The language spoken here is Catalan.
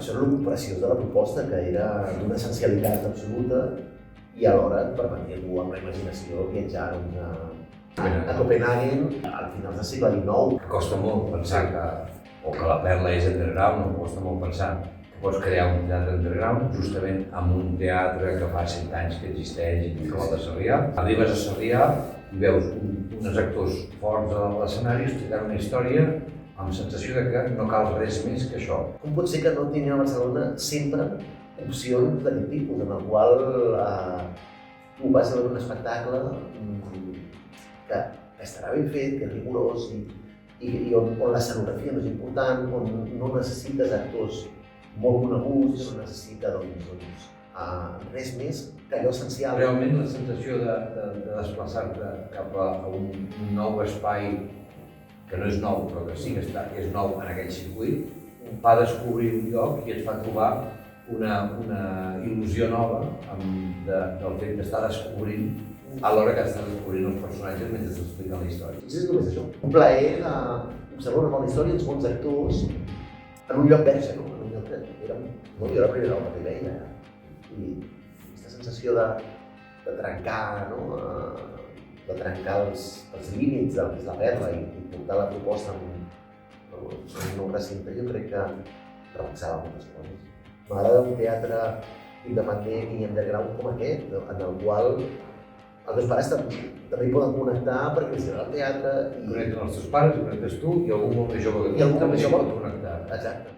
això era el preciós de la proposta, que era d'una essencialitat absoluta i alhora et permetia tu amb la imaginació viatjar a Copenhagen a finals del segle XIX. Costa molt pensar que la perla és underground, costa molt pensar que pots crear un teatre underground justament amb un teatre que fa 100 anys que existeix i com el de Sarrià. Arribes a Sarrià i veus uns actors forts a l'escenari explicant una història amb sensació de que no cal res més que això. Com pot ser que no tinguin a Barcelona sempre opcions d'aquest tipus, en el qual tu vas a veure un espectacle que estarà ben fet, que és rigorós i on l'escenografia no és important, on no necessites actors molt coneguts, no necessita res més que allò essencial. Realment la sensació de desplaçar-te cap a un nou espai que no és nou, però que sí que és nou en aquell circuit, fa descobrir un lloc i et fa trobar una il·lusió nova del fet d'estar descobrint alhora que estàs descobrint els personatges mentre t'expliquen la història. És només això. Un plaer d'observar una bona història, uns bons actors, en un lloc verge, no? En un lloc que jo era la primera vegada que hi veia. I aquesta sensació de trencar, no? De trencar els límits del que és la perla i portar la proposta en un nou recinte, jo crec que relaxava moltes coses. M'agrada un teatre independent i underground com aquest, en el qual els meus pares també hi poden connectar perquè els agrada el teatre. Connecten els teus pares, connectes tu i algú molt més jove que tu també hi pot connectar. Exacte.